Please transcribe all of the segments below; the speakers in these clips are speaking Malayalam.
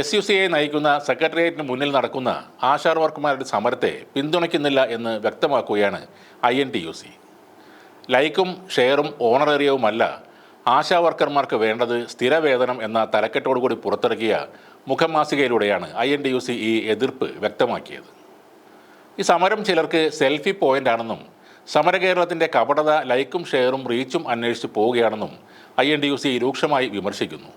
SUCI നയിക്കുന്ന സെക്രട്ടേറിയറ്റിന് മുന്നിൽ നടക്കുന്ന ആശാ വർക്കർമാരുടെ സമരത്തെ പിന്തുണയ്ക്കുന്നില്ല എന്ന് വ്യക്തമാക്കുകയാണ് INTUC. ലൈക്കും ഷെയറും ഓണറേറിയവുമല്ല ആശാ വർക്കർമാർക്ക് വേണ്ടത് സ്ഥിരവേതനം എന്ന തലക്കെട്ടോടുകൂടി പുറത്തിറക്കിയ മുഖമാസികയിലൂടെയാണ് INTUC ഈ എതിർപ്പ് വ്യക്തമാക്കിയത്. ഈ സമരം ചിലർക്ക് സെൽഫി പോയിന്റ് ആണെന്നും സമരകേരളത്തിൻ്റെ കപടത ലൈക്കും ഷെയറും റീച്ചും അന്വേഷിച്ച് പോവുകയാണെന്നും INTUC രൂക്ഷമായി വിമർശിക്കുന്നു.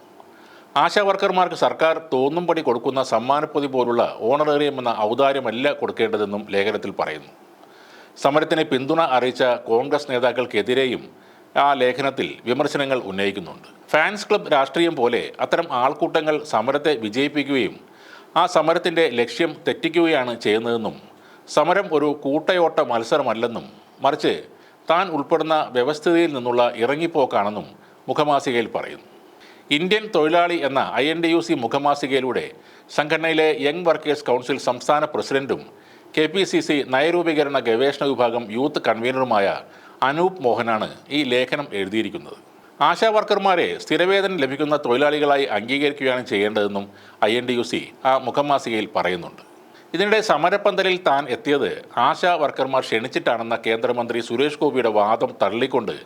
ആശാ വർക്കർമാർക്ക് സർക്കാർ തോന്നുംപടി കൊടുക്കുന്ന സമ്മാനപ്പൊതി പോലുള്ള ഓണറേറിയം എന്ന ഔദാര്യമല്ല കൊടുക്കേണ്ടതെന്നും ലേഖനത്തിൽ പറയുന്നു. സമരത്തിന് പിന്തുണ അറിയിച്ച കോൺഗ്രസ് നേതാക്കൾക്കെതിരെയും ആ ലേഖനത്തിൽ വിമർശനങ്ങൾ ഉന്നയിക്കുന്നുണ്ട്. ഫാൻസ് ക്ലബ് രാഷ്ട്രീയം പോലെ അത്തരം ആൾക്കൂട്ടങ്ങൾ സമരത്തെ വിജയിപ്പിക്കുകയും ആ സമരത്തിൻ്റെ ലക്ഷ്യം തെറ്റിക്കുകയാണ് ചെയ്യുന്നതെന്നും സമരം ഒരു കൂട്ടയോട്ട മത്സരമല്ലെന്നും മറിച്ച് താൻ ഉൾപ്പെടുന്ന വ്യവസ്ഥിതിയിൽ നിന്നുള്ള ഇറങ്ങിപ്പോക്കാണെന്നും മുഖമാസികയിൽ പറയുന്നു. ഇന്ത്യൻ തൊഴിലാളി എന്ന INTUC മുഖമാസികയിലൂടെ സംഘടനയിലെ യങ് വർക്കേഴ്സ് കൗൺസിൽ സംസ്ഥാന പ്രസിഡന്റും KPCC നയരൂപീകരണ ഗവേഷണ വിഭാഗം യൂത്ത് കൺവീനറുമായ അനൂപ് മോഹനാണ് ഈ ലേഖനം എഴുതിയിരിക്കുന്നത്. ആശാ വർക്കർമാരെ സ്ഥിരവേതനം ലഭിക്കുന്ന തൊഴിലാളികളായി അംഗീകരിക്കുകയാണ് ചെയ്യേണ്ടതെന്നും INTUC ആ മുഖമാസികയിൽ പറയുന്നുണ്ട്. ഇതിനിടെ സമരപ്പന്തലിൽ താൻ എത്തിയത് ആശാ വർക്കർമാർ ക്ഷണിച്ചിട്ടാണെന്ന കേന്ദ്രമന്ത്രി സുരേഷ് ഗോപിയുടെ വാദം തള്ളിക്കൊണ്ട്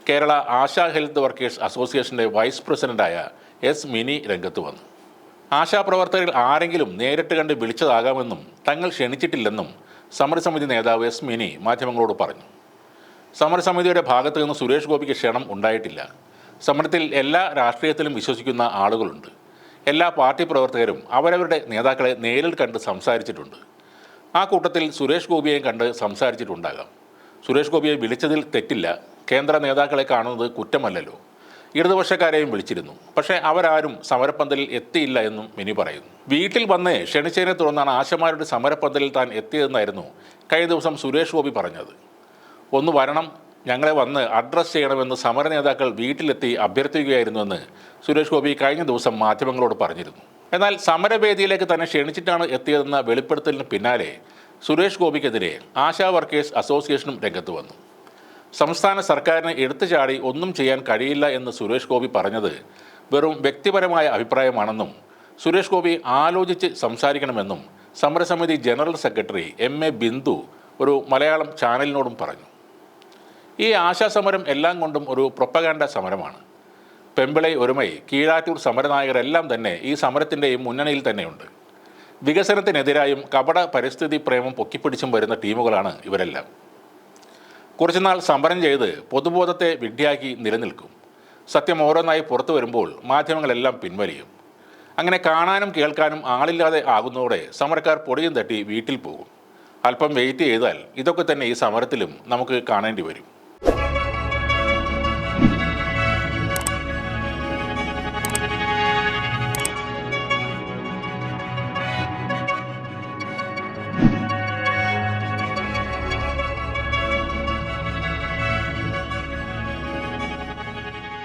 കേരള ആശാ ഹെൽത്ത് വർക്കേഴ്സ് അസോസിയേഷൻ്റെ വൈസ് പ്രസിഡന്റായ S. മിനി രംഗത്ത് വന്നു. ആശാപ്രവർത്തകരിൽ ആരെങ്കിലും നേരിട്ട് കണ്ട് വിളിച്ചതാകാമെന്നും തങ്ങൾ ക്ഷണിച്ചിട്ടില്ലെന്നും സമരസമിതി നേതാവ് S. മിനി മാധ്യമങ്ങളോട് പറഞ്ഞു. സമരസമിതിയുടെ ഭാഗത്തു നിന്ന് സുരേഷ് ഗോപിക്ക് ക്ഷണം ഉണ്ടായിട്ടില്ല. സമരത്തിൽ എല്ലാ രാഷ്ട്രീയത്തിലും വിശ്വസിക്കുന്ന ആളുകളുണ്ട്. എല്ലാ പാർട്ടി പ്രവർത്തകരും അവരവരുടെ നേതാക്കളെ നേരിൽ കണ്ട് സംസാരിച്ചിട്ടുണ്ട്. ആ കൂട്ടത്തിൽ സുരേഷ് ഗോപിയെയും കണ്ട് സംസാരിച്ചിട്ടുണ്ടാകാം. സുരേഷ് ഗോപിയെ വിളിച്ചതിൽ തെറ്റില്ല. കേന്ദ്ര നേതാക്കളെ കാണുന്നത് കുറ്റമല്ലല്ലോ. ഇടതുപക്ഷക്കാരെയും വിളിച്ചിരുന്നു. പക്ഷേ അവരാരും സമരപ്പന്തലിൽ എത്തിയില്ല എന്നും മിനി പറയുന്നു. വീട്ടിൽ വന്ന് ക്ഷണിച്ചതിനെ തുടർന്നാണ് ആശമാരുടെ സമരപ്പന്തലിൽ താൻ എത്തിയതെന്നായിരുന്നു കഴിഞ്ഞ ദിവസം സുരേഷ് ഗോപി പറഞ്ഞത്. ഒന്ന് വരണം, ഞങ്ങളെ വന്ന് അഡ്രസ്സ് ചെയ്യണമെന്ന് സമര നേതാക്കൾ വീട്ടിലെത്തി അഭ്യർത്ഥിക്കുകയായിരുന്നുവെന്ന് സുരേഷ് ഗോപി കഴിഞ്ഞ ദിവസം മാധ്യമങ്ങളോട് പറഞ്ഞിരുന്നു. എന്നാൽ സമരവേദിയിലേക്ക് തന്നെ ക്ഷണിച്ചിട്ടാണ് എത്തിയതെന്ന വെളിപ്പെടുത്തലിന് പിന്നാലെ സുരേഷ് ഗോപിക്കെതിരെ ആശാ വർക്കേഴ്സ് അസോസിയേഷനും രംഗത്ത് വന്നു. സംസ്ഥാന സർക്കാരിന് എടുത്തുചാടി ഒന്നും ചെയ്യാൻ കഴിയില്ല എന്ന് സുരേഷ് ഗോപി പറഞ്ഞത് വെറും വ്യക്തിപരമായ അഭിപ്രായമാണെന്നും സുരേഷ് ഗോപി ആലോചിച്ച് സംസാരിക്കണമെന്നും സമരസമിതി ജനറൽ സെക്രട്ടറി MA ബിന്ദു ഒരു മലയാളം ചാനലിനോടും പറഞ്ഞു. ഈ ആശാ സമരം എല്ലാം കൊണ്ടും ഒരു പ്രൊപ്പഗാൻഡ സമരമാണ്. പെമ്പിളൈ ഒരുമൈ, കീഴാറ്റൂർ സമരനായകരെല്ലാം തന്നെ ഈ സമരത്തിൻ്റെയും മുന്നണിയിൽ തന്നെയുണ്ട്. വികസനത്തിനെതിരായും കപട പരിസ്ഥിതി പ്രേമം പൊക്കിപ്പിടിച്ചും വരുന്ന ടീമുകളാണ് ഇവരെല്ലാം. കുറച്ചുനാൾ സമരം ചെയ്ത് പൊതുബോധത്തെ വിഡ്ഢിയാക്കി നിലനിൽക്കും. സത്യം ഓരോന്നായി പുറത്തു വരുമ്പോൾ മാധ്യമങ്ങളെല്ലാം പിൻവലിയും. അങ്ങനെ കാണാനും കേൾക്കാനും ആളില്ലാതെ ആകുന്നതോടെ സമരക്കാർ പൊടിയും തട്ടി വീട്ടിൽ പോകും. അല്പം വെയിറ്റ് ചെയ്താൽ ഇതൊക്കെ തന്നെ ഈ സമരത്തിലും നമുക്ക് കാണേണ്ടി വരും.